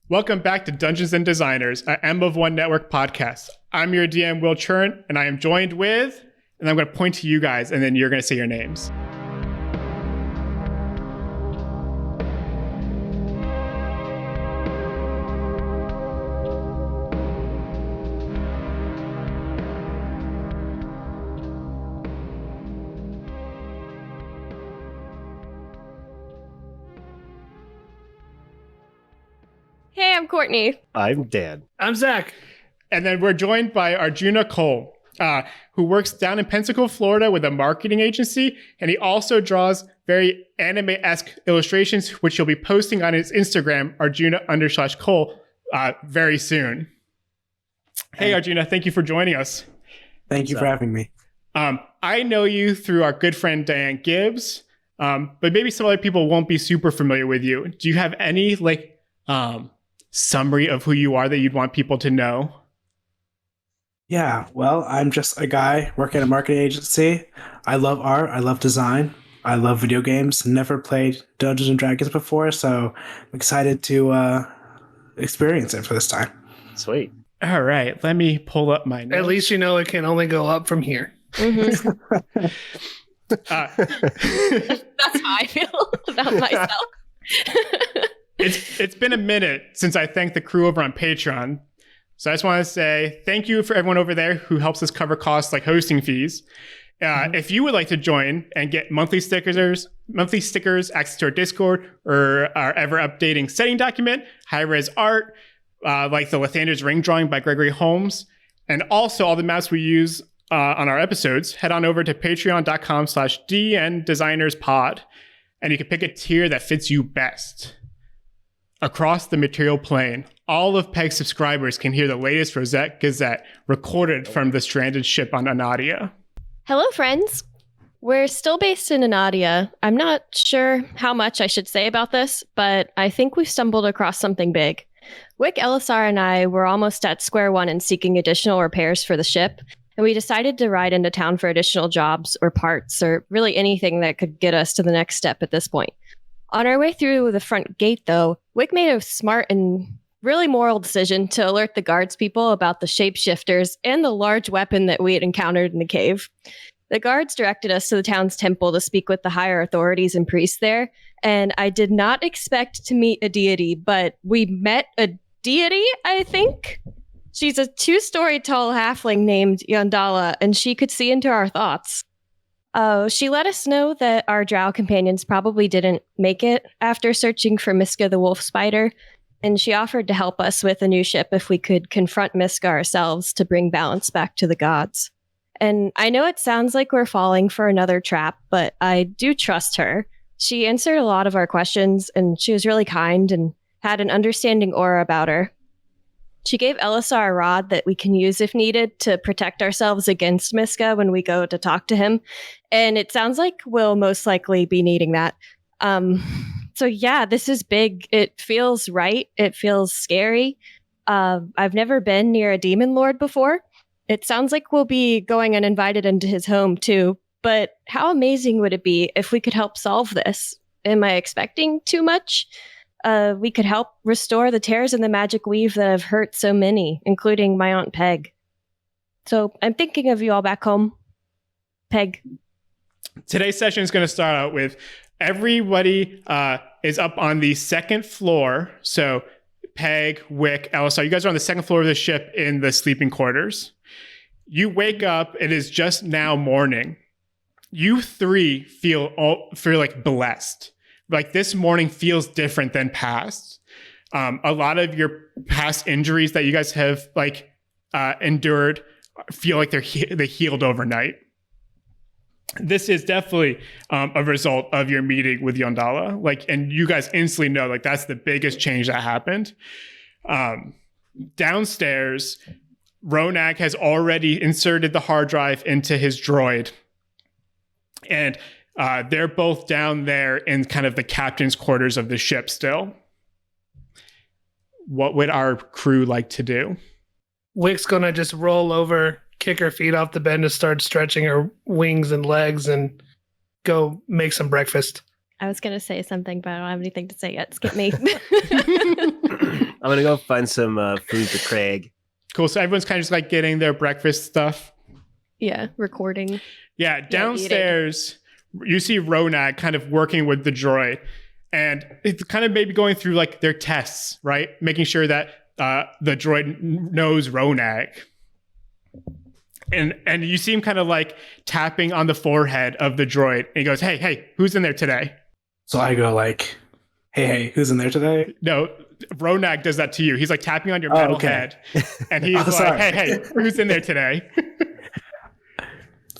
Welcome back to Dungeons and Designers, a M of One Network podcast. I'm your DM, Will Churn, and I am joined with, and I'm going to point to you guys, and then you're going to say your names. Hey, I'm Courtney. I'm Dan. I'm Zach. And then we're joined by Arjuna Coles, who works down in Pensacola, Florida with a marketing agency. And he also draws very anime-esque illustrations, which he'll be posting on his Instagram, Arjuna_Cole, very soon. Hey, Arjuna, thank you for joining us. Thank you for having me. I know you through our good friend Diane Gibbs, but maybe some other people won't be super familiar with you. Do you have any summary of who you are that you'd want people to know? Yeah, well, I'm just a guy working at a marketing agency. I love art. I love design. I love video games. Never played Dungeons and Dragons before, so I'm excited to experience it for this time. Sweet. All right, let me pull up my notes. At least you know it can only go up from here. Mm-hmm. That's how I feel about myself. It's been a minute since I thanked the crew over on Patreon. So I just want to say thank you for everyone over there who helps us cover costs like hosting fees. If you would like to join and get monthly stickers, access to our Discord, or our ever-updating setting document, high-res art, like the Lathander's Ring drawing by Gregory Holmes, and also all the maps we use on our episodes, head on over to patreon.com/DNDesignersPod, and you can pick a tier that fits you best. Across the material plane, all of PEG's subscribers can hear the latest Rosette Gazette recorded from the stranded ship on Anadia. Hello, friends. We're still based in Anadia. I'm not sure how much I should say about this, but I think we've stumbled across something big. Wick, Elisar, and I were almost at square one in seeking additional repairs for the ship, and we decided to ride into town for additional jobs or parts or really anything that could get us to the next step at this point. On our way through the front gate, though, Wick made a smart and really moral decision to alert the guards people about the shapeshifters and the large weapon that we had encountered in the cave. The guards directed us to the town's temple to speak with the higher authorities and priests there, and I did not expect to meet a deity, but we met a deity, I think? She's a 2-story tall halfling named Yondala, and she could see into our thoughts. She let us know that our drow companions probably didn't make it after searching for Miska the wolf spider, and she offered to help us with a new ship if we could confront Miska ourselves to bring balance back to the gods. And I know it sounds like we're falling for another trap, but I do trust her. She answered a lot of our questions, and she was really kind and had an understanding aura about her. She gave Elisar a rod that we can use if needed to protect ourselves against Miska when we go to talk to him. And it sounds like we'll most likely be needing that. So yeah, this is big. It feels right. It feels scary. I've never been near a demon lord before. It sounds like we'll be going uninvited into his home too. But how amazing would it be if we could help solve this? Am I expecting too much? We could help restore the tears in the magic weave that have hurt so many, including my Aunt Peg. So I'm thinking of you all back home. Peg. Today's session is going to start out with everybody is up on the second floor. So Peg, Wick, Elisar, you guys are on the second floor of the ship in the sleeping quarters. You wake up. It is just now morning. You three feel like blessed. Like this morning feels different than past. A lot of your past injuries that you guys have endured feel like they healed overnight. This is definitely a result of your meeting with Yondala. And you guys instantly know that's the biggest change that happened. Downstairs, Ronak has already inserted the hard drive into his droid, and they're both down there in kind of the captain's quarters of the ship still. What would our crew like to do? Wick's gonna just roll over, kick her feet off the bed and start stretching her wings and legs and go make some breakfast. I was going to say something, but I don't have anything to say yet. Skip me. I'm gonna go find some food for Craig. Cool. So everyone's kind of just like getting their breakfast stuff. Yeah, recording. Yeah, downstairs, you see Ronag kind of working with the droid. And it's kind of maybe going through like their tests, right? Making sure that the droid knows Ronag. And you see him kind of like tapping on the forehead of the droid. And he goes, hey, who's in there today? So I go like, hey, who's in there today? No, Ronag does that to you. He's like tapping on your metal head. And he's like, sorry. hey, who's in there today?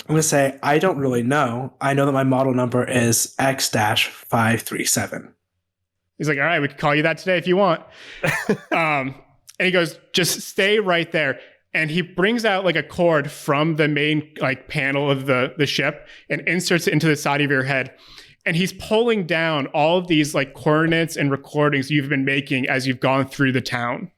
I'm going to say, I don't really know. I know that my model number is X-537. He's like, all right, we can call you that today if you want. And he goes, just stay right there. And he brings out like a cord from the main like panel of the ship and inserts it into the side of your head. And he's pulling down all of these like coordinates and recordings you've been making as you've gone through the town.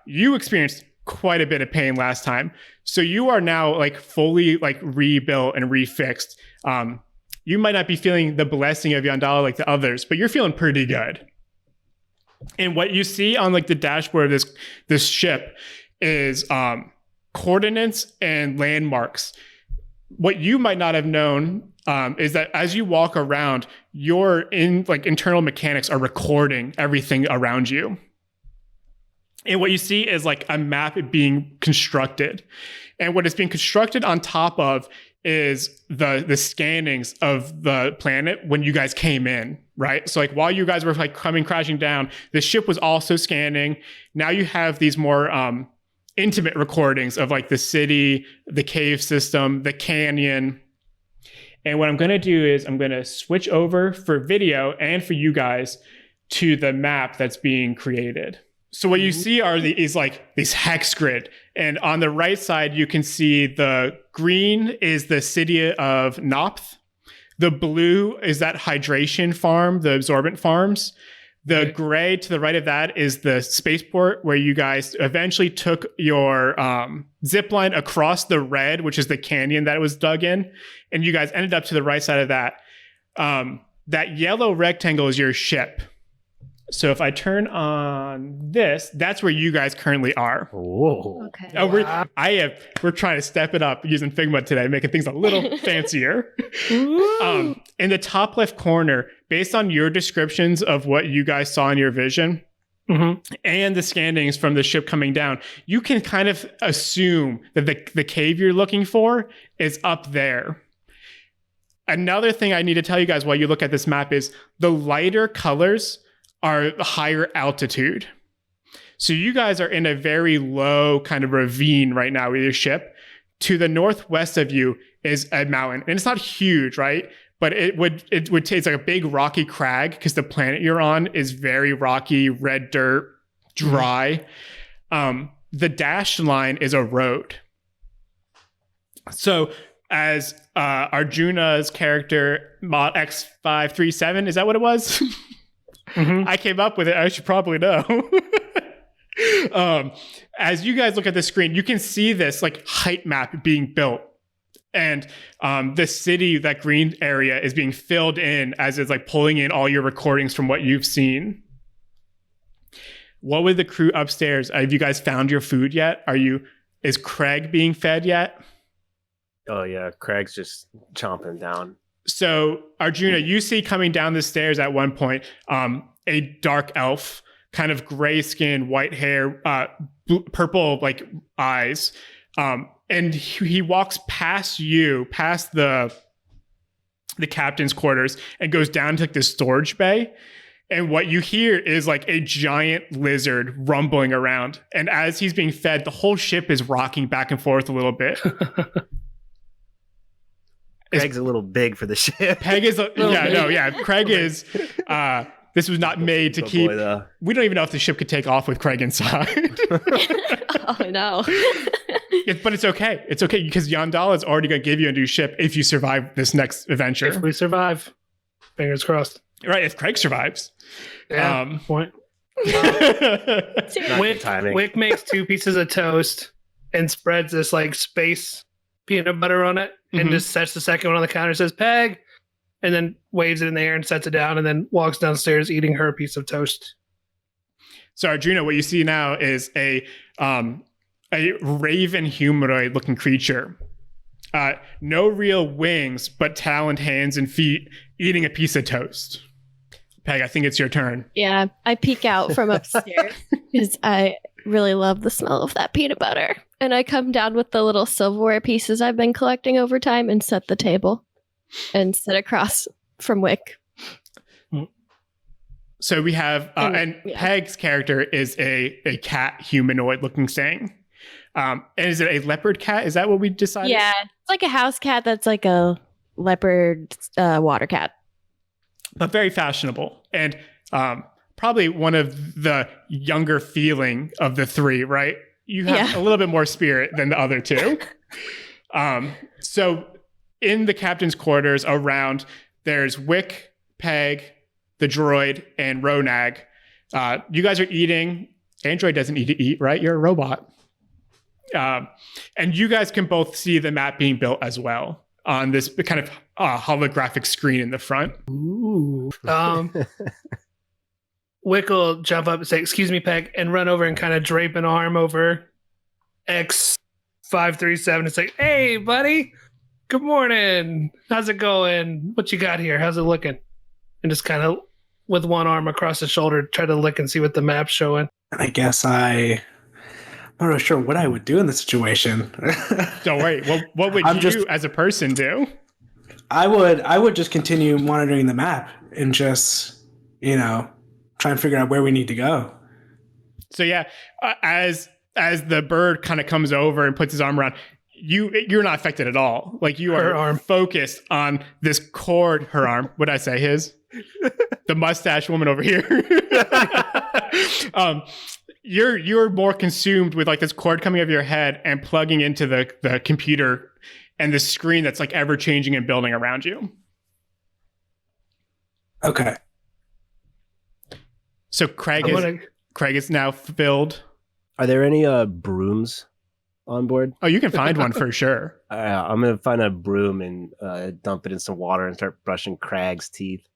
You experienced quite a bit of pain last time. So you are now like fully like rebuilt and refixed. You might not be feeling the blessing of Yandala like the others, but you're feeling pretty good. And what you see on like the dashboard of this ship is coordinates and landmarks. What you might not have known is that as you walk around, your internal mechanics are recording everything around you. And what you see is like a map being constructed. And what is being constructed on top of is the scannings of the planet when you guys came in, right? So like while you guys were like coming crashing down, the ship was also scanning. Now you have these more intimate recordings of like the city, the cave system, the canyon. And what I'm going to do is I'm going to switch over for video and for you guys to the map that's being created. So what you see is like this hex grid. And on the right side, you can see the green is the city of Nopth. The blue is that hydration farm, the absorbent farms. The gray to the right of that is the spaceport where you guys eventually took your zip line across the red, which is the canyon that was dug in. And you guys ended up to the right side of that. That yellow rectangle is your ship. So if I turn on this, that's where you guys currently are. Whoa. Okay. Oh, we're trying to step it up using Figma today, making things a little fancier. In the top left corner, based on your descriptions of what you guys saw in your vision and the scannings from the ship coming down, you can kind of assume that the cave you're looking for is up there. Another thing I need to tell you guys while you look at this map is the lighter colors are higher altitude. So you guys are in a very low kind of ravine right now with your ship. To the northwest of you is a mountain. And it's not huge, right? But it's like a big rocky crag because the planet you're on is very rocky, red dirt, dry. The dashed line is a road. So as Arjuna's character, Mod X537, is that what it was? I came up with it. I should probably know. As you guys look at the screen, you can see this like height map being built. And the city, that green area, is being filled in as it's like pulling in all your recordings from what you've seen. What with the crew upstairs? Have you guys found your food yet? Is Craig being fed yet? Oh yeah, Craig's just chomping down. So Arjuna, you see coming down the stairs at one point, a dark elf, kind of gray skin, white hair, purple like eyes. And he walks past you, past the captain's quarters, and goes down to like the storage bay. And what you hear is like a giant lizard rumbling around. And as he's being fed, the whole ship is rocking back and forth a little bit. Craig's a little big for the ship. Craig is, Craig is, this was not made to keep, we don't even know if the ship could take off with Craig inside. Oh, no. But it's okay. It's okay because Yandala is already going to give you a new ship if you survive this next adventure. If we survive. Fingers crossed. Right, if Craig survives. Yeah, point. Wick makes 2 pieces of toast and spreads this like space peanut butter on it and just sets the second one on the counter and says, Peg, and then waves it in the air and sets it down and then walks downstairs eating her piece of toast. So Arjuna, what you see now is a raven humanoid looking creature. No real wings, but taloned hands and feet, eating a piece of toast. Peg, I think it's your turn. Yeah, I peek out from upstairs because I really love the smell of that peanut butter. And I come down with the little silverware pieces I've been collecting over time and set the table and sit across from Wick. So we have, Peg's character is a cat humanoid looking thing. And is it a leopard cat? Is that what we decided? Yeah, it's like a house cat that's like a leopard water cat. But very fashionable. And probably one of the younger feeling of the three, right? You have a little bit more spirit than the other two. So in the captain's quarters around, there's Wick, Peg, the droid, and Ronag. You guys are eating. Android doesn't need to eat, right? You're a robot. And you guys can both see the map being built as well on this kind of holographic screen in the front. Ooh. Wick will jump up and say, "Excuse me, Peg," and run over and kind of drape an arm over X537 and say, "Hey, buddy, good morning. How's it going? What you got here? How's it looking?" And just kind of with one arm across the shoulder, try to look and see what the map's showing. I guess I'm not really sure what I would do in this situation. Don't worry. What would you as a person do? I would just continue monitoring the map and just, try and figure out where we need to go. So yeah, as the bird kind of comes over and puts his arm around, you're not affected at all. Like you are focused on this cord. Her arm. What did I say? His. The mustache woman over here. You're more consumed with like this cord coming over your head and plugging into the computer and the screen that's like ever changing and building around you. Okay. So Craig is now filled. Are there any brooms on board? Oh, you can find one for sure. I'm gonna find a broom and dump it in some water and start brushing Craig's teeth.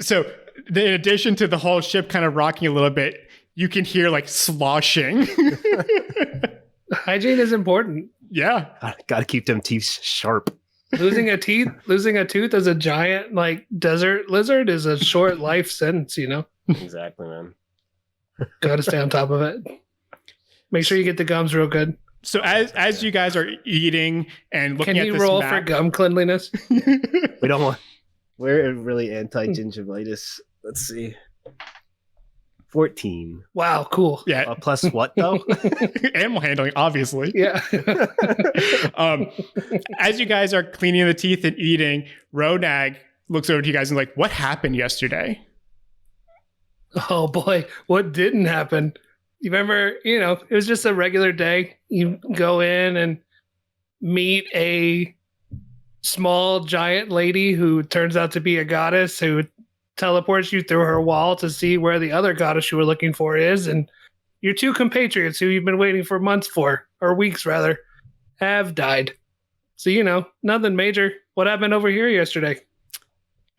So in addition to the whole ship kind of rocking a little bit, you can hear like sloshing. Hygiene is important. Yeah. Gotta keep them teeth sharp. Losing a tooth as a giant like desert lizard is a short life sentence, Exactly, man. Gotta stay on top of it. Make sure you get the gums real good. So as you guys are eating and looking at this can you roll map, for gum cleanliness? We don't want. We're really anti-gingivitis. Let's see. 14. Wow, cool. Yeah. Plus what though? Animal handling, obviously. Yeah. As you guys are cleaning the teeth and eating, Ronag looks over to you guys and like, what happened yesterday? Oh boy, what didn't happen? You remember, it was just a regular day. You go in and meet a small giant lady who turns out to be a goddess who teleports you through her wall to see where the other goddess you were looking for is. And your two compatriots who you've been waiting for months for, or weeks rather, have died. So, nothing major. What happened over here yesterday?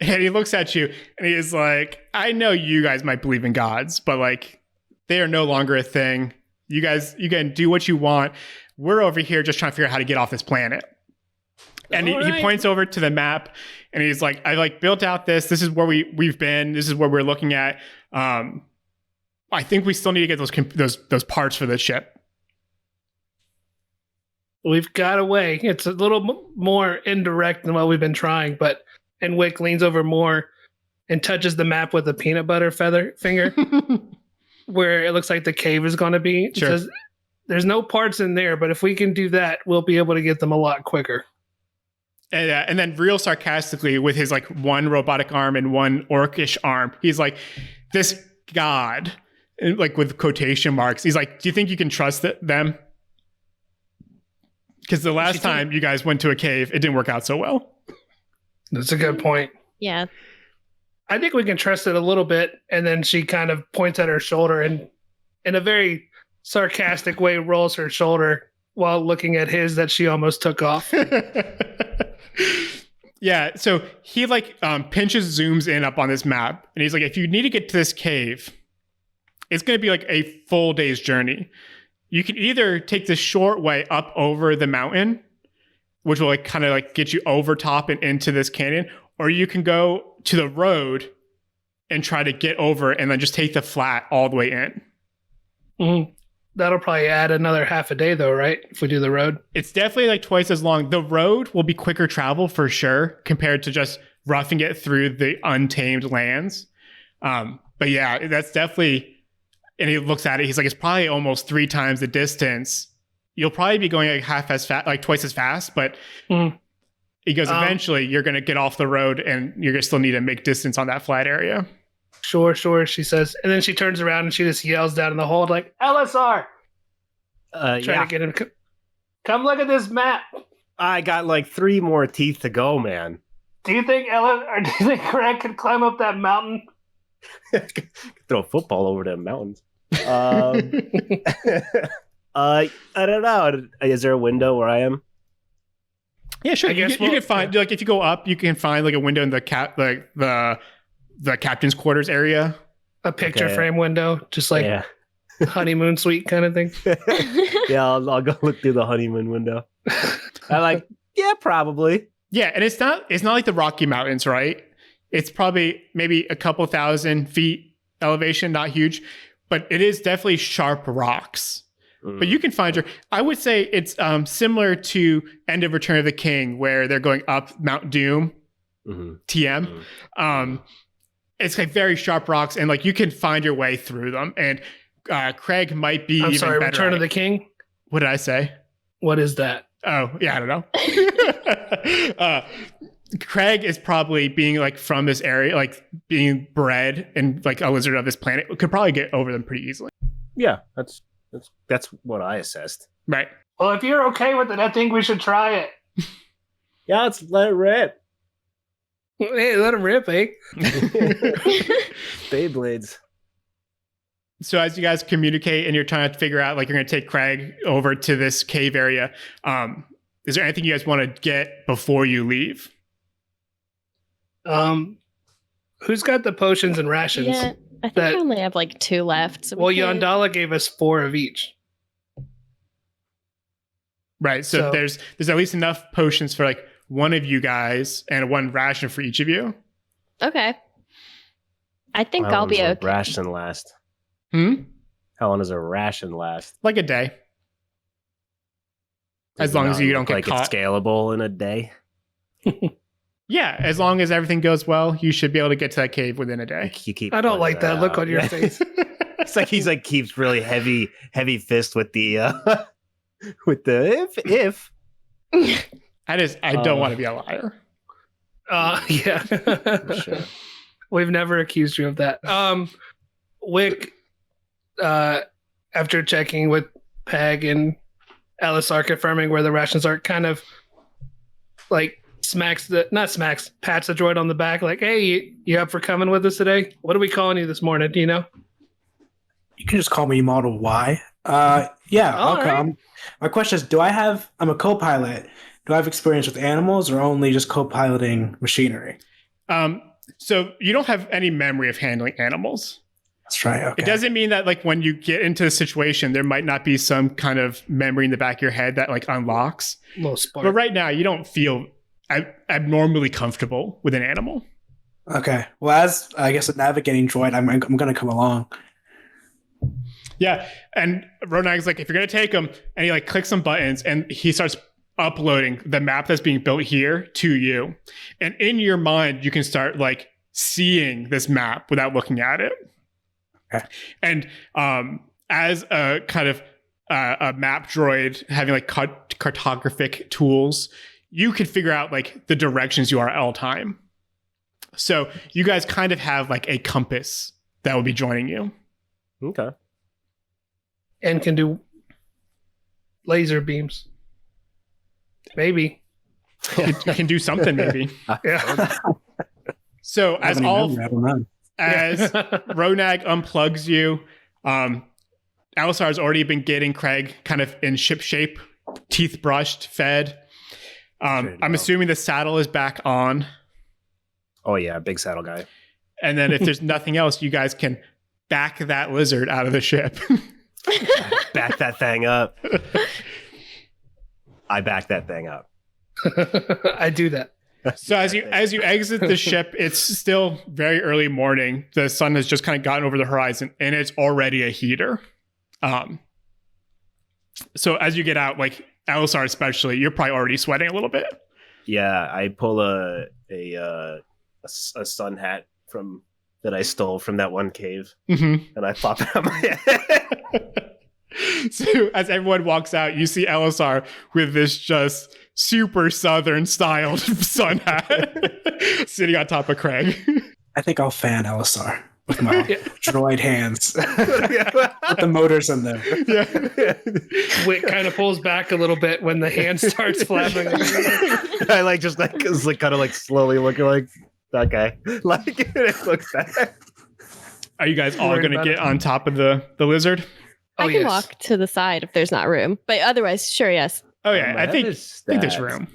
And he looks at you and he is like, I know you guys might believe in gods, but like, they are no longer a thing. You guys, you can do what you want. We're over here just trying to figure out how to get off this planet. And he points over to the map and he's like, I like built out this is where we've been. This is where we're looking at. I think we still need to get those parts for the ship. We've got a way. It's a little more indirect than what we've been trying, and Wick leans over more and touches the map with a peanut butter finger where it looks like the cave is going to be. Sure. It says, there's no parts in there, but if we can do that, we'll be able to get them a lot quicker. And then real sarcastically with his like one robotic arm and one orcish arm, he's like, this god, like with quotation marks. He's like, do you think you can trust them? Because the last time you guys went to a cave, it didn't work out so well. That's a good point. Yeah. I think we can trust it a little bit. And then she kind of points at her shoulder and in a very sarcastic way rolls her shoulder while looking at his that she almost took off. Yeah, so he like pinches, zooms in up on this map, and he's like, if you need to get to this cave, it's going to be like a full day's journey. You can either take the short way up over the mountain, which will like kind of like get you over top and into this canyon, or you can go to the road and try to get over and then just take the flat all the way in. Mm-hmm. That'll probably add another half a day though, right? If we do the road. It's definitely like twice as long. The road will be quicker travel for sure compared to just roughing it through the untamed lands. But yeah, that's definitely, and he looks at it, he's like, it's probably almost 3 times the distance. You'll probably be going like half as fast, like twice as fast, but he goes, eventually you're going to get off the road and you're going to still need to make distance on that flat area. Sure, she says. And then she turns around and she just yells down in the hold like, LSR! Trying to get him. Come look at this map. I got like 3 more teeth to go, man. Do you think Craig could climb up that mountain? Throw a football over them mountains. I don't know. Is there a window where I am? Yeah, sure. You can find like if you go up, you can find like a window in the captain's quarters area. A picture frame window, just like honeymoon suite kind of thing. Yeah, I'll go look through the honeymoon window. I'm like, yeah, probably. Yeah, and it's not like the Rocky Mountains, right? It's probably maybe a couple thousand feet elevation, not huge, but it is definitely sharp rocks. But you can find I would say it's similar to End of Return of the King, where they're going up Mount Doom, TM. It's like very sharp rocks, and like you can find your way through them. And Craig might be. I'm even sorry, better Return of the King. What did I say? What is that? Oh yeah, I don't know. Craig is probably being like from this area, like being bred and like a lizard of this planet, could probably get over them pretty easily. Yeah, that's what I assessed. Right. Well, if you're okay with it, I think we should try it. Yeah, let's let it rip. Hey, let him rip, eh? Beyblades. So as you guys communicate and you're trying to figure out, like, you're going to take Craig over to this cave area, is there anything you guys want to get before you leave? Who's got the potions and rations? Yeah, I think I only have like 2 left. So well, Yondala gave us 4 of each. Right. So there's at least enough potions for like one of you guys and 1 ration for each of you. Okay. I think I'll be okay. Ration last. How long does a ration last? Like a day. As long as you don't get caught. It's scalable in a day. Yeah, as long as everything goes well, you should be able to get to that cave within a day. I don't like that look on your face. It's like he's like keeps really heavy fist with the if. I don't want to be a liar. Yeah. Sure. We've never accused you of that. Wick, after checking with Peg and LSR confirming where the rations are, kind of like pats the droid on the back, like, hey, you up for coming with us today? What are we calling you this morning? Do you know? You can just call me Model Y. Yeah, I'll come. My question is, I'm a co-pilot. Do I have experience with animals or only just co-piloting machinery? So you don't have any memory of handling animals. That's right. Okay. It doesn't mean that like when you get into a situation, there might not be some kind of memory in the back of your head that like unlocks. A little spark. But right now, you don't feel abnormally comfortable with an animal. Okay. Well, as I guess a navigating droid, I'm going to come along. Yeah, and Ronag's like, if you're going to take him, and he like clicks some buttons, and he starts uploading the map that's being built here to you. And in your mind, you can start like seeing this map without looking at it. Okay. And as a kind of a map droid having like cartographic tools, you can figure out like the directions you are at all time. So you guys kind of have like a compass that will be joining you. Okay. And can do laser beams. Maybe. You can do something, maybe. Yeah. So as Ronag unplugs you, Alisar's already been getting Craig kind of in ship shape, teeth brushed, fed. I'm assuming the saddle is back on. Oh yeah, big saddle guy. And then if there's nothing else, you guys can back that lizard out of the ship. Back that thing up. I back that thing up. I do that. So as you exit the ship, it's still very early morning. The sun has just kind of gotten over the horizon, and it's already a heater. So as you get out, like Alisar especially, you're probably already sweating a little bit. Yeah, I pull a sun hat from that I stole from that one cave, and I pop it on my head. So as everyone walks out, you see Alisar with this just super southern styled sun hat sitting on top of Craig. I think I'll fan Elisar with my droid hands. With the motors in there. Yeah. Wick kind of pulls back a little bit when the hand starts flapping. I just kind of slowly looking like okay, it looks better. Are you guys all going to get on top of the lizard? I can walk to the side if there's not room, but otherwise, sure, yes. Oh yeah, I think there's room.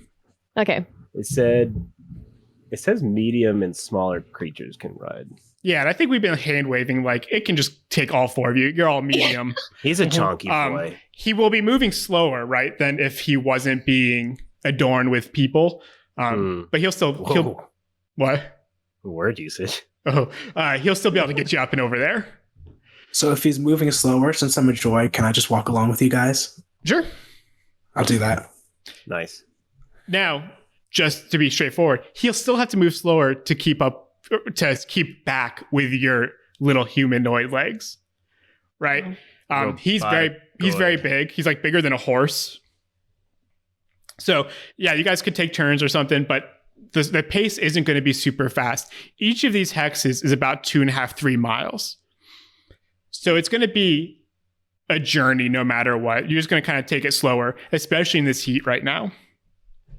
Okay. It says medium and smaller creatures can ride. Yeah, and I think we've been hand waving like it can just take all four of you. You're all medium. He's a chunky boy. He will be moving slower, right, than if he wasn't being adorned with people. But he'll what? Word usage. He'll still be able to get you up and over there. So if he's moving slower, since I'm a droid, can I just walk along with you guys? Sure. I'll do that. Nice. Now, just to be straightforward, he'll still have to move slower to keep back with your little humanoid legs, right? He's very big. He's like bigger than a horse. So yeah, you guys could take turns or something, but the pace isn't going to be super fast. Each of these hexes is about 2.5, 3 miles. So it's going to be a journey no matter what. You're just going to kind of take it slower, especially in this heat right now.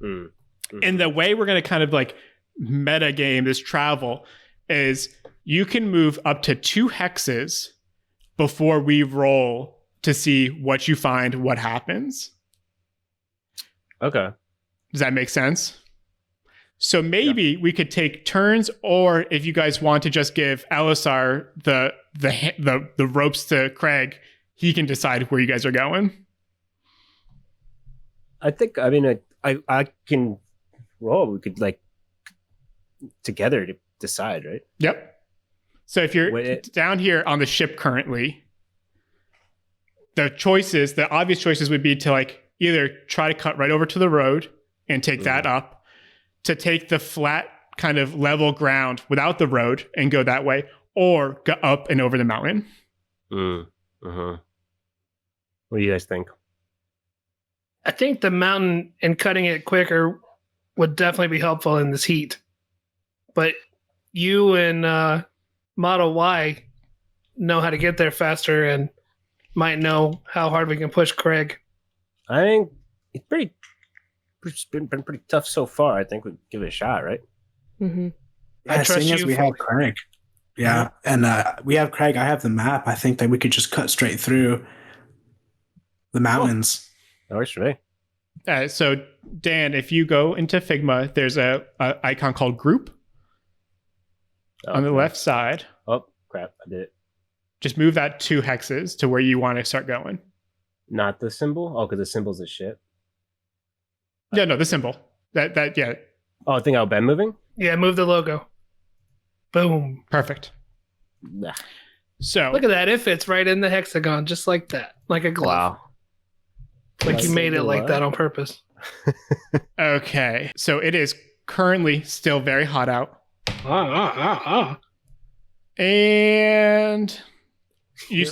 Mm-hmm. And the way we're going to kind of like meta game this travel is you can move up to 2 hexes before we roll to see what you find, what happens. Okay. Does that make sense? So maybe we could take turns, or if you guys want to just give Alisar the ropes to Craig, he can decide where you guys are going. I can roll. We could together to decide, right? Yep. So if you're down here on the ship currently, the obvious choices would be to either try to cut right over to the road and take that up, to take the flat kind of level ground without the road and go that way, or go up and over the mountain. What do you guys think? I think the mountain and cutting it quicker would definitely be helpful in this heat. But you and Model Y know how to get there faster and might know how hard we can push Craig. I think it's been pretty tough so far. I think we'd give it a shot, right? Mm-hmm. Yeah, seeing as we have Craig. Yeah, and we have Craig. I have the map. I think that we could just cut straight through the mountains. That works for me. So, Dan, if you go into Figma, there's a icon called Group on the left side. Oh, crap. I did it. Just move that 2 hexes to where you want to start going. Not the symbol? Oh, because the symbol's a shit. Yeah, no, the symbol. That yeah. Oh, I think I've been moving? Yeah, move the logo. Boom. Perfect. Nah. So look at that. It fits right in the hexagon, just like that. Like a glove. Wow. Like you made it like that on purpose. Okay. So it is currently still very hot out. And you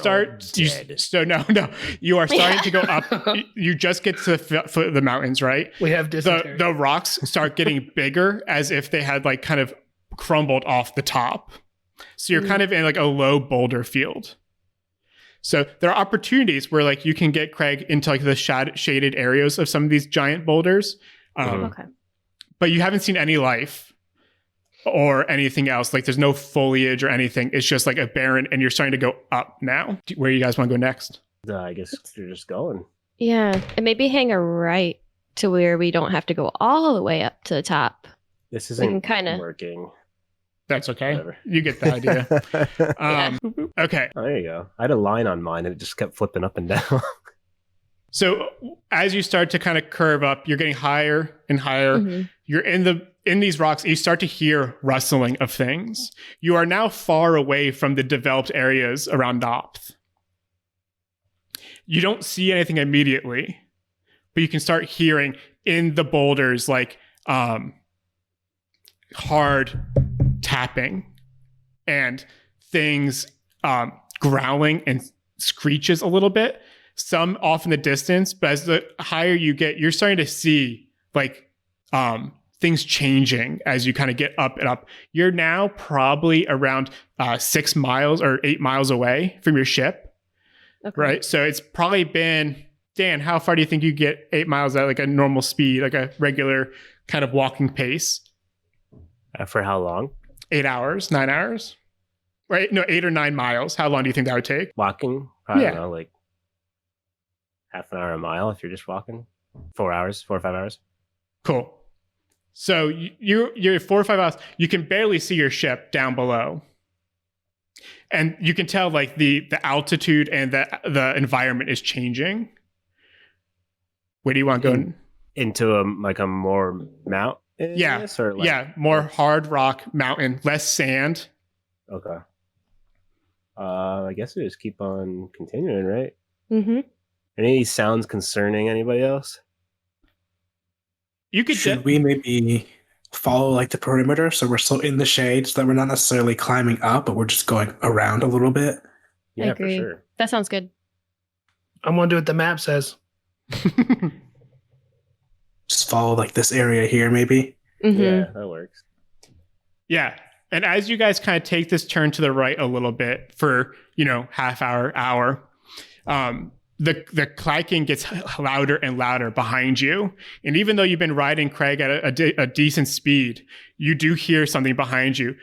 you are starting to go up. You just get to the foot of the mountains, right? We have dysentery. The rocks start getting bigger as if they had kind of crumbled off the top. So you're kind of in a low boulder field. So there are opportunities where you can get Craig into the shaded areas of some of these giant boulders. Okay. But you haven't seen any life or anything else. There's no foliage or anything. It's just a barren, and you're starting to go up now. Where do you guys want to go next? I guess you're just going. Yeah, and maybe hang a right to where we don't have to go all the way up to the top. This isn't kinda working. That's okay. Whatever. You get the idea. Okay. Oh, there you go. I had a line on mine and it just kept flipping up and down. So as you start to kind of curve up, you're getting higher and higher. Mhm. You're in these rocks, and you start to hear rustling of things. You are now far away from the developed areas around Nopth. You don't see anything immediately, but you can start hearing in the boulders like hard tapping and things growling and screeches a little bit. Some off in the distance, but as the higher you get, you're starting to see like things changing as you kind of get up and up. You're now probably around 6 miles or 8 miles away from your ship, Okay. right? So it's probably been, Dan, how far do you think you get 8 miles at like a normal speed, like a regular kind of walking pace? For how long? 8 hours, 9 hours? Right? No, 8 or 9 miles. How long do you think that would take? Walking? I Yeah. don't know, like half an hour a mile if you're just walking. 4 hours, 4 or 5 hours. Cool. So you're 4 or 5 hours. You can barely see your ship down below, and you can tell like the altitude and the environment is changing. Where do you want to go? Into a more mountain? Yeah, Or like, yeah, more hard rock mountain, less sand. Okay. I guess we just keep on continuing, right? Mm-hmm. Any sounds concerning anybody else? You could Should we maybe follow like the perimeter so we're still in the shade so that we're not necessarily climbing up, but we're just going around a little bit? I agree. For sure. That sounds good. I'm going to do what the map says. Just follow like this area here, maybe. Mm-hmm. Yeah, that works. Yeah. And as you guys kind of take this turn to the right a little bit for, half hour, the clacking gets louder and louder behind you. And even though you've been riding Craig at a decent speed, you do hear something behind you.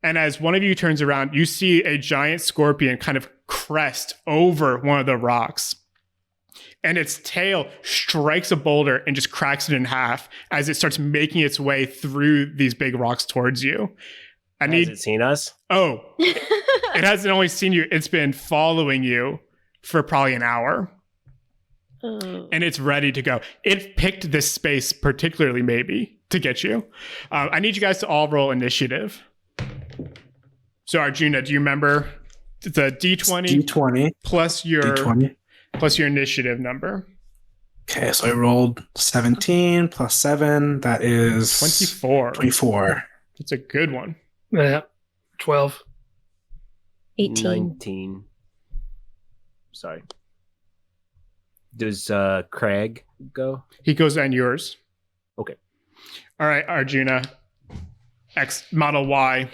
And as one of you turns around, you see a giant scorpion kind of crest over one of the rocks. And its tail strikes a boulder and just cracks it in half as it starts making its way through these big rocks towards you. Has it seen us? Oh, it hasn't only seen you, it's been following you for probably an hour. Oh. And it's ready to go. It picked this space particularly maybe to get you. I need you guys to all roll initiative. So Arjuna, do you remember the D20 D20. plus your D20. plus your initiative number? Okay, so I rolled 17 plus 7. That is 24. 24. It's a good one. Yeah. 12. 18. 19. Sorry. Does Craig go? He goes on yours. Okay. All right, Arjuna. X Model Y.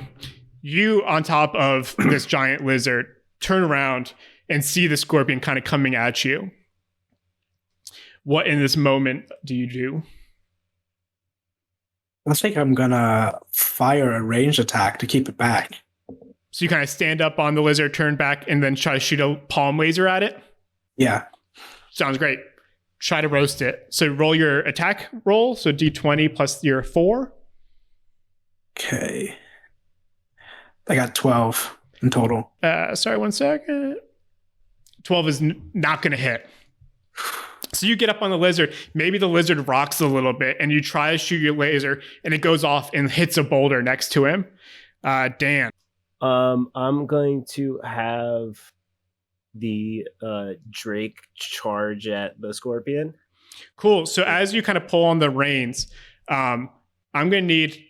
You on top of this giant lizard turn around and see the scorpion kind of coming at you. What in this moment do you do? I think I'm gonna fire a ranged attack to keep it back. So you kind of stand up on the lizard, turn back, and then try to shoot a palm laser at it? Yeah. Sounds great. Try to roast it. So roll your attack roll. So D20 plus your 4. Okay. I got 12 in total. Sorry, 1 second. 12 is not going to hit. So you get up on the lizard. Maybe the lizard rocks a little bit, and you try to shoot your laser, and it goes off and hits a boulder next to him. Dan. I'm going to have the Drake charge at the scorpion. Cool. So as you kind of pull on the reins, I'm going to need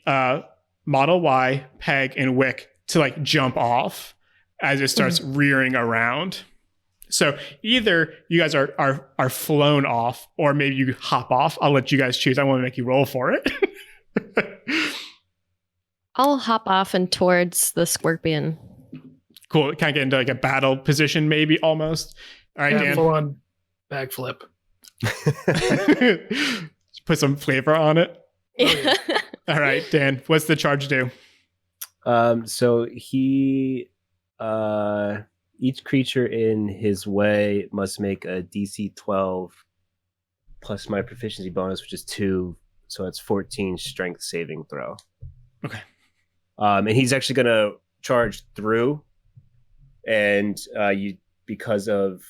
Model Y, Peg, and Wick to like jump off as it starts rearing around. So either you guys are flown off, or maybe you hop off. I'll let you guys choose. I want to make you roll for it. I'll hop off and towards the scorpion. Cool. Kind of get into like a battle position, maybe almost. All right, Yeah, Dan. full on backflip. Put some flavor on it. Yeah. All right, Dan. What's the charge do? So he each creature in his way must make a DC 12 plus my proficiency bonus, which is 2, so it's 14 strength saving throw. Okay. And he's actually going to charge through. And because of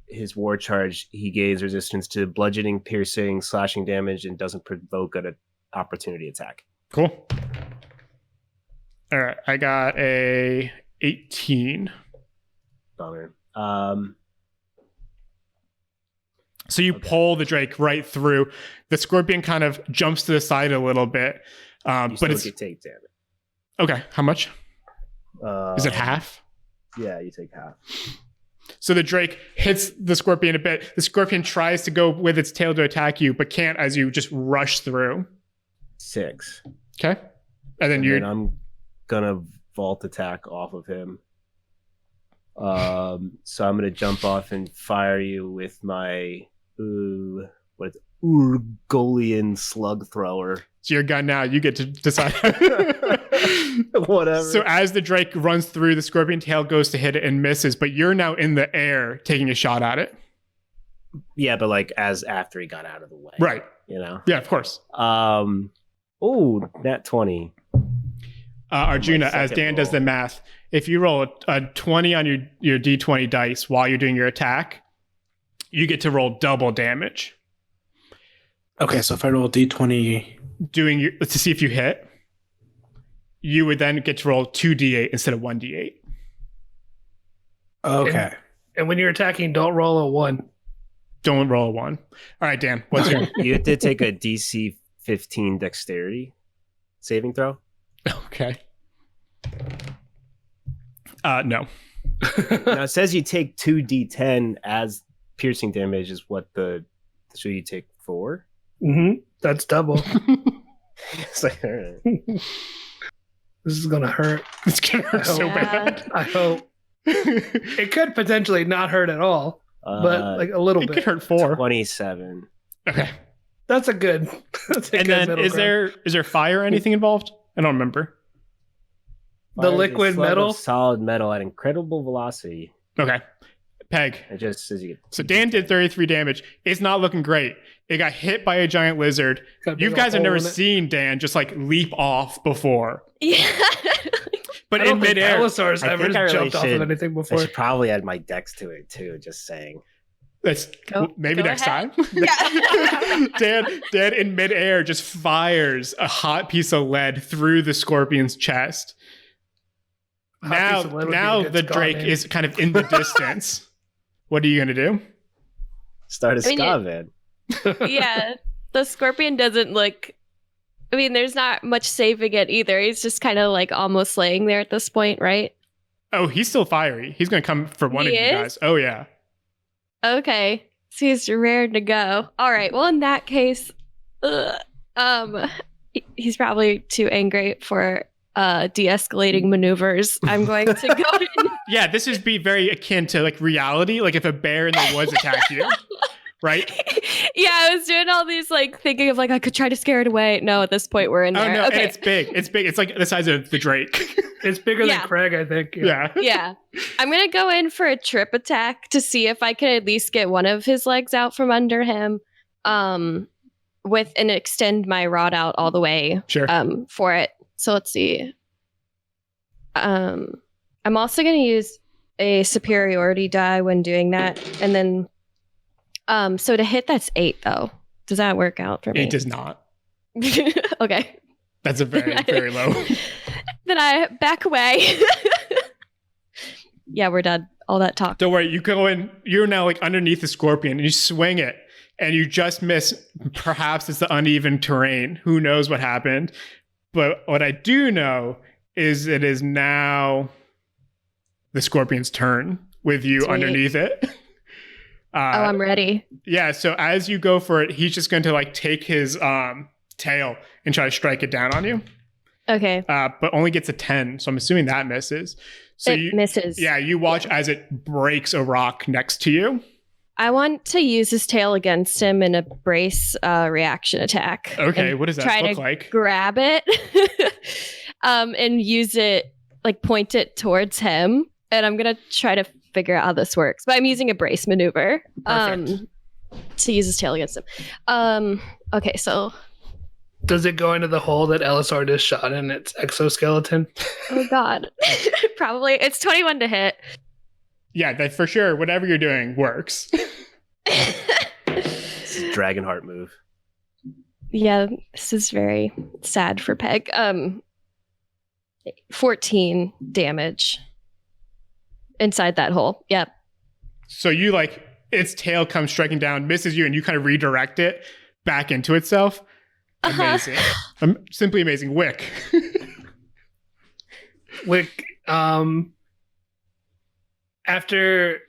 his war charge, he gains resistance to bludgeoning, piercing, slashing damage, and doesn't provoke an opportunity attack. Cool. All right, I got a 18. Bummer. So you pull the Drake right through. The Scorpion kind of jumps to the side a little bit, but it's take damage. Okay. How much? Is it half? Yeah, you take half. So the Drake hits the Scorpion a bit. The Scorpion tries to go with its tail to attack you, but can't as you just rush through. 6. Okay. And then I'm gonna vault attack off of him. So I'm gonna jump off and fire you with my Urgolian slug thrower. It's your gun now. You get to decide. Whatever. So as the Drake runs through, the Scorpion tail goes to hit it and misses, but you're now in the air taking a shot at it. Yeah, but like as after he got out of the way. Right. You know? Yeah, of course. Nat 20. Arjuna, as Dan does the math, if you roll a 20 on your D20 dice while you're doing your attack, you get to roll double damage. Okay, so if I roll D20... to see if you hit, you would then get to roll 2d8 instead of 1d8. Okay. And when you're attacking, don't roll a 1. Don't roll a 1. All right, Dan, what's your... You have to take a DC 15 dexterity saving throw. Okay. No. Now it says you take 2d10 as piercing damage is what so you take 4? Mm-hmm. That's double. It's like, all right. This is gonna hurt. It's gonna hurt so bad. I hope. It could potentially not hurt at all, but like a little it bit. It could hurt 4. 27. Okay. That's a good. That's a and good then is there fire or anything involved? I don't remember. The liquid metal? Solid metal at incredible velocity. Okay. Peg. It just says you get... So Dan did 33 damage. It's not looking great. It got hit by a giant lizard. You guys have never seen Dan just like leap off before. Yeah. But in midair, Allosaur's ever jumped off of anything I before. should probably add my dex to it too. Just saying. Maybe next ahead. time. Yeah. Dan in midair just fires a hot piece of lead through the Scorpion's chest. Now the Drake is kind of in the distance. What are you gonna do? Start a ska van. Yeah, the Scorpion doesn't look. I mean, there's not much saving it either. He's just kind of like almost laying there at this point, right? Oh, he's still fiery. He's gonna come for one of you guys. Oh yeah. Okay, so he's raring to go. All right. Well, in that case, he's probably too angry for de-escalating maneuvers. I'm going to go in. Yeah, this is be very akin to like reality. Like if a bear in the woods attacked you, right? Yeah, I was doing all these like thinking of like I could try to scare it away. No, at this point we're in there. Oh no, okay. and it's big. It's big. It's like the size of the Drake. It's bigger than Craig, I think. Yeah. Yeah. I'm going to go in for a trip attack to see if I can at least get one of his legs out from under him. With and extend my rod out all the way. Sure. For it. So let's see. I'm also going to use a superiority die when doing that. And then so to hit, that's 8 though. Does that work out for me? It does not. Okay. That's a very, very low. Then I back away. Yeah, we're done. All that talk. Don't worry. You go in. You're now like underneath the Scorpion and you swing it and you just miss. Perhaps it's the uneven terrain. Who knows what happened? But what I do know is it is now the Scorpion's turn with you Sweet. Underneath it. I'm ready. Yeah, so as you go for it, he's just going to like take his tail and try to strike it down on you. Okay. But only gets a 10, so I'm assuming that misses. So it misses. Yeah, you watch as it breaks a rock next to you. I want to use his tail against him in a brace reaction attack. Okay, what does that look like? Grab it and use it, like point it towards him. And I'm going to try to figure out how this works. But I'm using a brace maneuver to use his tail against him. Okay, so Does it go into the hole that Elisar just shot in its exoskeleton? Oh god. Probably. It's 21 to hit. Yeah, that for sure. Whatever you're doing works. This is a Dragonheart move. Yeah, this is very sad for Peg. 14 damage inside that hole. Yep. So you like its tail comes striking down, misses you, and you kind of redirect it back into itself. Amazing. Simply amazing. Wick. Wick, after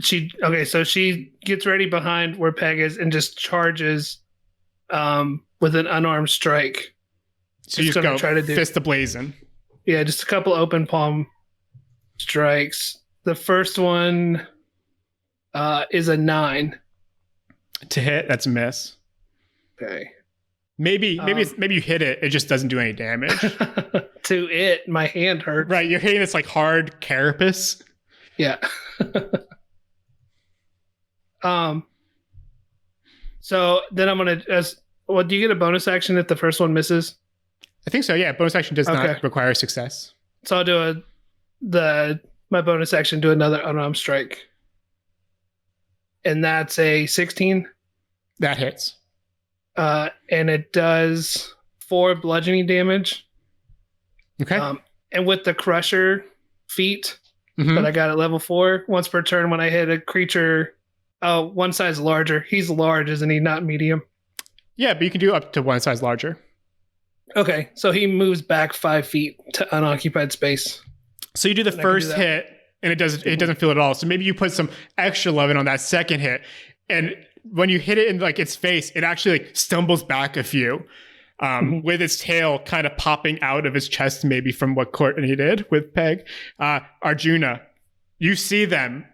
so she gets ready behind where Peg is and just charges with an unarmed strike. So you just go try to fist ablazing. Yeah, just a couple open palm strikes. The first one is a 9 to hit. That's a miss. Okay. Maybe you hit it. It just doesn't do any damage. To it, my hand hurts. Right, you're hitting this like hard carapace. Yeah. So then I'm gonna. Do you get a bonus action if the first one misses? I think so. Yeah, bonus action does not require success. So I'll do my bonus action, do another unarmed strike, and that's a 16. That hits. And it does 4 bludgeoning damage. Okay. And with the crusher feat that I got at level 4, once per turn when I hit a creature, one size larger. He's large, isn't he? Not medium. Yeah, but you can do up to one size larger. Okay, so he moves back 5 feet to unoccupied space. So you do the first hit, and it doesn't feel it at all. So maybe you put some extra loving on that second hit, and when you hit it in like its face, it actually like stumbles back a few, with its tail kind of popping out of its chest, maybe from what Courtney did with Peg. Arjuna, you see them,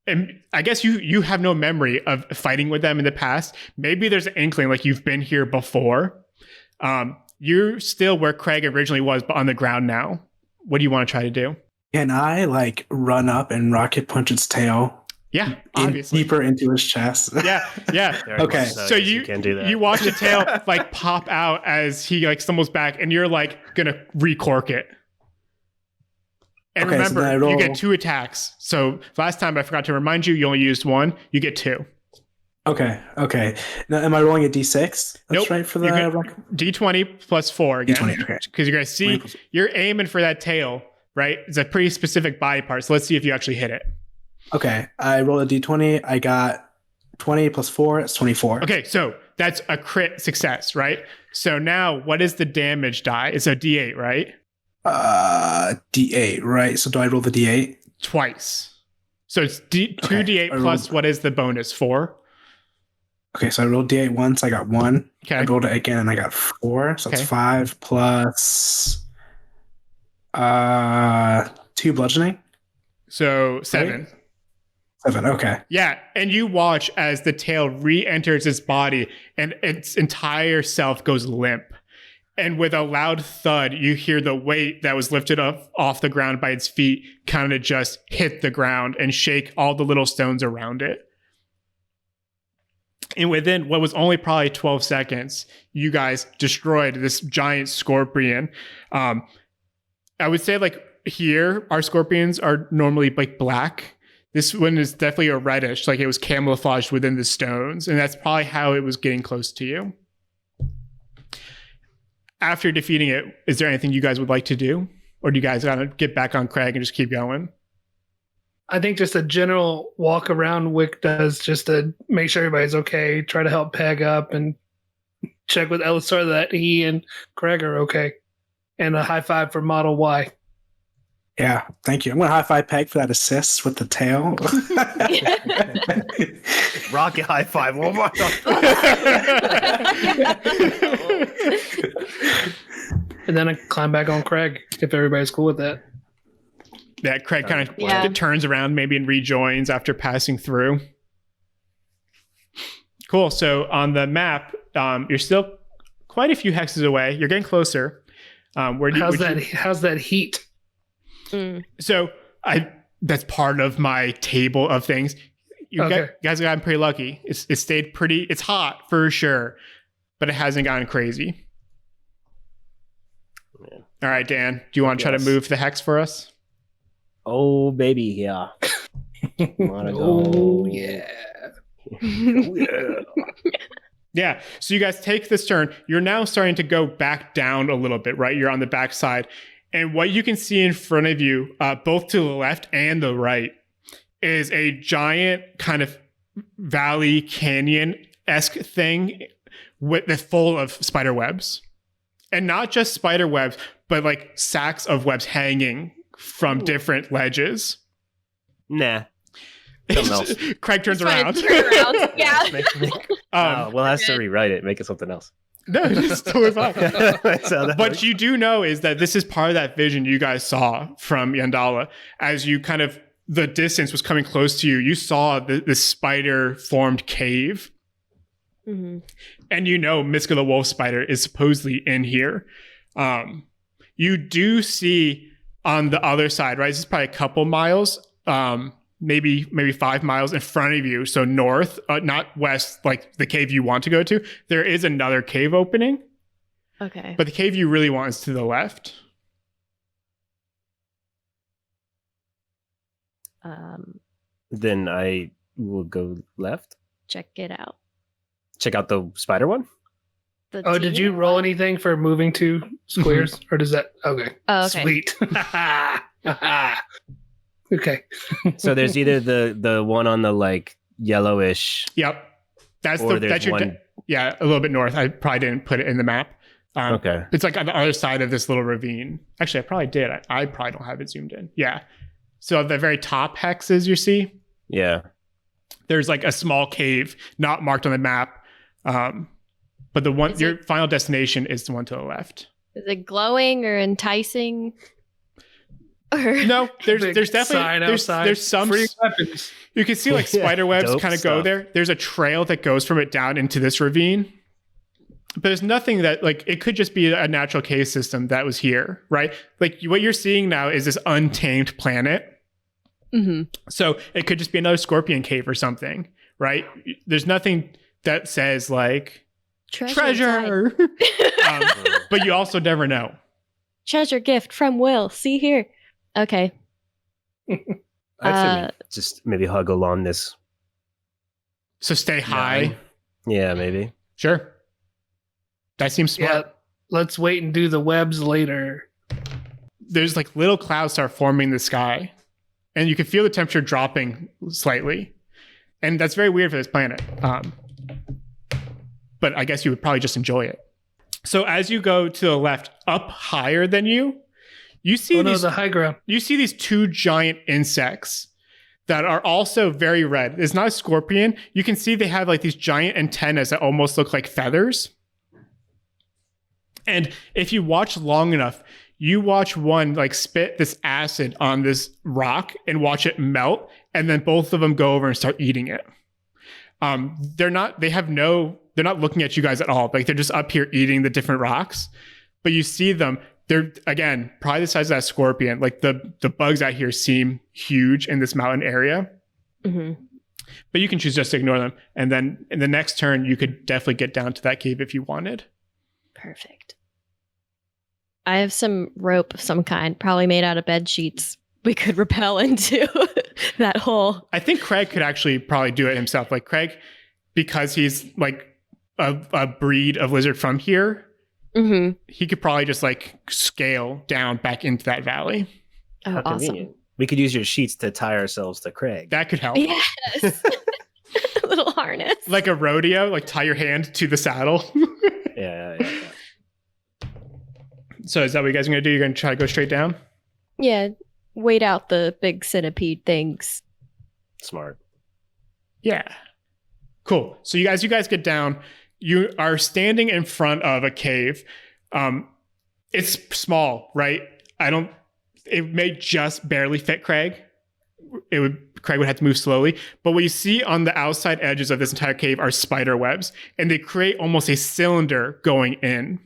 and I guess you have no memory of fighting with them in the past. Maybe there's an inkling like you've been here before. You're still where Craig originally was, but on the ground now. What do you want to try to do? Can I like run up and rocket punch its tail? Yeah, obviously. Deeper into his chest. Yeah. Okay. So you can do that. You watch the tail like pop out as he like stumbles back, and you're like gonna recork it. And remember, you get 2 attacks. So last time I forgot to remind you, you only used 1. You get 2. Okay. Now, am I rolling a d6? That's nope. Right for the d20 plus 4 again. D20, okay. Because you guys see, you're aiming for that tail, right? It's a pretty specific body part. So let's see if you actually hit it. Okay, I rolled a d20. I got 20 plus 4. It's 24. Okay, so that's a crit success, right? So now, what is the damage die? It's a d8, right? D8, right? So do I roll the d8? Twice. So it's 2d8 plus what is the bonus? 4? Okay, so I rolled d8 once. I got 1. Okay. I rolled it again and I got 4. So it's 5 plus 2 bludgeoning. So 7. Right? 7, okay. Yeah, and you watch as the tail re-enters its body and its entire self goes limp. And with a loud thud, you hear the weight that was lifted up off the ground by its feet kind of just hit the ground and shake all the little stones around it. And within what was only probably 12 seconds, you guys destroyed this giant scorpion. I would say like here, our scorpions are normally like black. This one is definitely a reddish, like it was camouflaged within the stones. And that's probably how it was getting close to you. After defeating it, is there anything you guys would like to do? Or do you guys want to get back on Craig and just keep going? I think just a general walk around Wick does just to make sure everybody's okay, try to help Peg up and check with Elisar that he and Craig are okay. And a high five for Model Y. Yeah, thank you. I'm going to high five Peg for that assist with the tail. Rocket high five. Oh my And then I climb back on Craig if everybody's cool with that. Yeah, Craig kind of turns around maybe and rejoins after passing through. Cool. So on the map, you're still quite a few hexes away. You're getting closer. How's that heat? So that's part of my table of things. You guys have gotten pretty lucky. It stayed pretty. It's hot for sure, but it hasn't gotten crazy. All right, Dan, do you want to try to move the hex for us? Oh, baby, yeah. Oh, yeah. Yeah. So you guys take this turn. You're now starting to go back down a little bit, right? You're on the back side. And what you can see in front of you, both to the left and the right, is a giant kind of valley canyon-esque thing that's full of spider webs. And not just spider webs, but like sacks of webs hanging from different ledges. Nah. Something else. Craig turns around. Yeah. We'll have to rewrite it, make it something else. No, it's totally fine. So What you do know is that this is part of that vision you guys saw from Yandala. As you kind of, the distance was coming close to you, you saw this spider-formed cave. Mm-hmm. And you know Miska the wolf spider is supposedly in here. You do see on the other side, right? This is probably a couple miles, maybe 5 miles in front of you. So north, not west, like the cave you want to go to. There is another cave opening. Okay. But the cave you really want is to the left. Then I will go left. Check it out. Check out the spider one. The Did you roll anything for moving 2 squares? Or does that... Okay. Oh, okay. Sweet. Okay. So there's either the one on the like yellowish. Yep. That's or that's there's your one. yeah, a little bit north. I probably didn't put it in the map. Okay. It's like on the other side of this little ravine. Actually, I probably did. I probably don't have it zoomed in. Yeah. So the very top hexes you see, Yeah. there's like a small cave not marked on the map. But the one your final destination is the one to the left. Is it glowing or enticing? Or No, there's Big definitely sign outside. there's some Free weapons. you can see like Yeah, spider webs dope kind of go stuff. there. There's a trail that goes from it down into this ravine. But there's nothing that like it could just be a natural cave system that was here, right? Like what you're seeing now is this untamed planet. Mm-hmm. So it could just be another scorpion cave or something, right? There's nothing that says like treasure. But you also never know. Treasure gift from Will. See here. Okay. I'd say we just maybe hug along this. So stay high. line. Yeah, maybe. Sure. That seems smart. Yeah. Let's wait and do the webs later. There's like little clouds start forming in the sky. And you can feel the temperature dropping slightly. And that's very weird for this planet. But I guess you would probably just enjoy it. So as you go to the left, up higher than you see the high ground. you see these 2 giant insects that are also very red. It's not a scorpion. You can see they have like these giant antennas that almost look like feathers. And if you watch long enough, you watch one like spit this acid on this rock and watch it melt, and then both of them go over and start eating it. They're not looking at you guys at all. Like they're just up here eating the different rocks. But you see them, they're again probably the size of that scorpion. Like the bugs out here seem huge in this mountain area. Mm-hmm. But you can choose just to ignore them. And then in the next turn, you could definitely get down to that cave if you wanted. Perfect. I have some rope of some kind, probably made out of bed sheets. We could rappel into that hole. I think Craig could actually probably do it himself. Like Craig, because he's like a breed of lizard from here, Mm-hmm. he could probably just like scale down back into that valley. Oh, How awesome. convenient. We could use your sheets to tie ourselves to Craig. That could help. Yes. A little harness. Like a rodeo, like tie your hand to the saddle. Yeah. So is that what you guys are going to do? You're going to try to go straight down? Yeah. Wait out the big centipede things. Smart. Yeah. Cool. So you guys get down. You are standing in front of a cave. It's small, right? It may just barely fit Craig. Craig would have to move slowly. But what you see on the outside edges of this entire cave are spider webs, and they create almost a cylinder going in.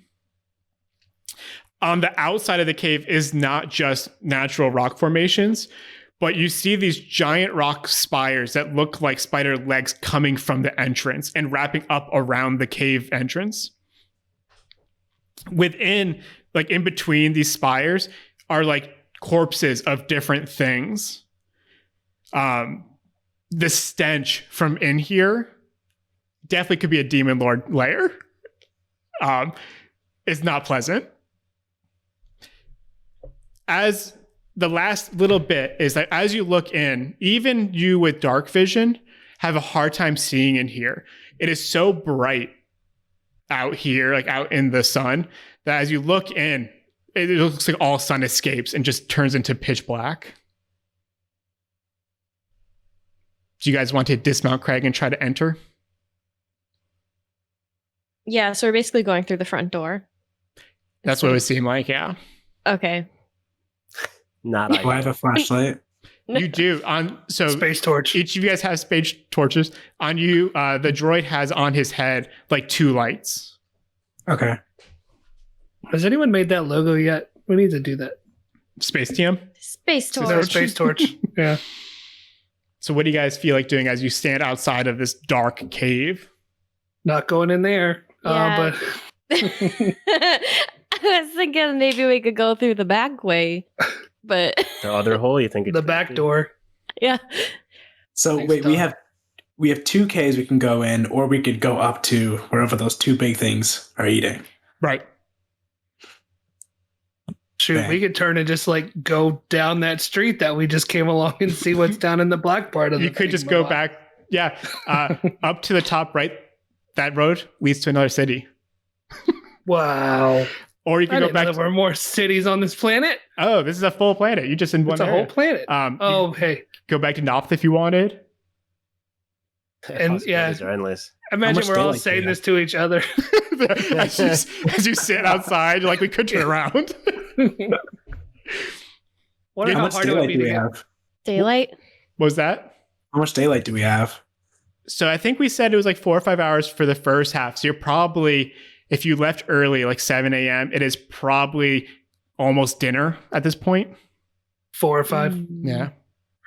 On the outside of the cave is not just natural rock formations, but you see these giant rock spires that look like spider legs coming from the entrance and wrapping up around the cave entrance. Within like in between these spires are like corpses of different things. The stench from in here definitely could be a demon lord lair. It's not pleasant. As the last little bit is that as you look in, even you with dark vision have a hard time seeing in here. It is so bright out here, like out in the sun, that as you look in, it looks like all sun escapes and just turns into pitch black. Do you guys want to dismount Craig and try to enter? Yeah, so we're basically going through the front door. That's what it would seem like, yeah. Okay. Not Do I have a flashlight? You do. So Space torch. each of you guys has space torches. On you, the droid has on his head like 2 lights. Okay. Has anyone made that logo yet? We need to do that. Space TM. Space Is that a torch. space torch? Yeah. So what do you guys feel like doing as you stand outside of this dark cave? Not going in there. Yeah. But I was thinking maybe we could go through the back way, but The other hole, you think? the back door. yeah. So Thanks, wait, Tom. we have 2 caves we can go in, or we could go up to wherever those 2 big things are eating. Right. Shoot, Dang. we could turn and just like go down that street that we just came along and see what's down in the black part of the You could thing, just go Mabah. back. Yeah. Up to the top right. That road leads to another city. Wow. Or you I can go didn't know back. there were more cities on this planet. Oh, this is a full planet. You just in one It's a area. whole planet. You Oh, hey. go back to Nopth if you wanted. And, yeah. Possibilities are endless. Imagine much we're all daylight do saying you this to each other. as you sit outside, you're like, we could turn around. Wonder Yeah, How how much hard it would daylight be do to we get. have? Daylight. What was that? How much daylight do we have? So I think we said it was like 4 or 5 hours for the first half. So you're probably, if you left early, like 7 a.m., it is probably almost dinner at this point. 4 or 5 Yeah.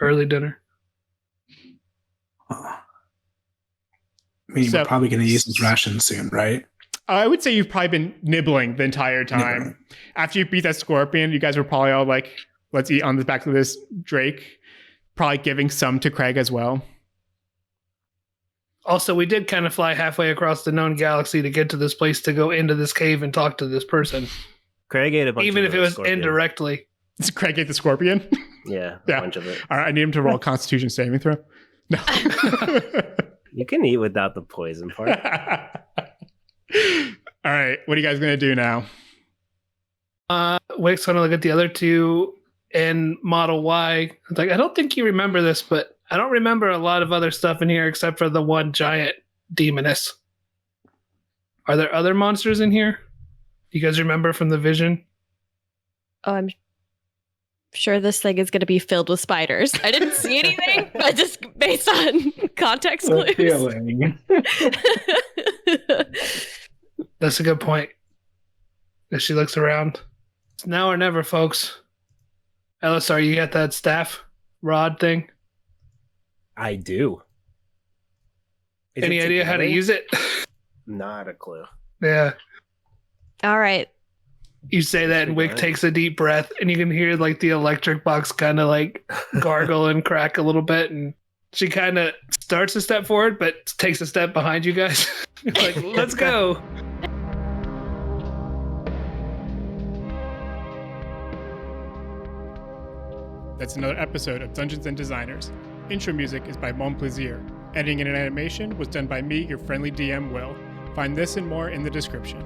early dinner. I mean, So- we're probably going to use this ration soon, right? I would say you've probably been nibbling the entire time. Nibbling. After you beat that scorpion, you guys were probably all like, let's eat on the back of this Drake. Probably giving some to Craig as well. Also, we did kind of fly halfway across the known galaxy to get to this place to go into this cave and talk to this person, Craig ate a bunch even of if it those was scorpions. indirectly. Does Craig ate the scorpion? Yeah, Yeah. a bunch of it. All right, I need him to roll a Constitution saving throw. No. You can eat without the poison part. All right, what are you guys gonna do now? Wick's gonna look at the other 2 in Model Y. It's like, I don't think you remember this, but I don't remember a lot of other stuff in here except for the one giant demoness. Are there other monsters in here? Do you guys remember from the vision? Oh, I'm sure this thing is going to be filled with spiders. I didn't see anything, but just based on context clues. That's a good point. As she looks around. It's now or never, folks. Elisar, you got that staff rod thing? I do. Is Any it idea how to together? use it? Not a clue. Yeah. All right. You say that, and Wick Nice. takes a deep breath, and you can hear like the electric box kind of like gargle and crack a little bit, and she kind of starts a step forward, but takes a step behind you guys. Like, let's go. That's another episode of Dungeons and Designers. Intro music is by Mon Plaisir. Editing and animation was done by me, your friendly DM Will. Find this and more in the description.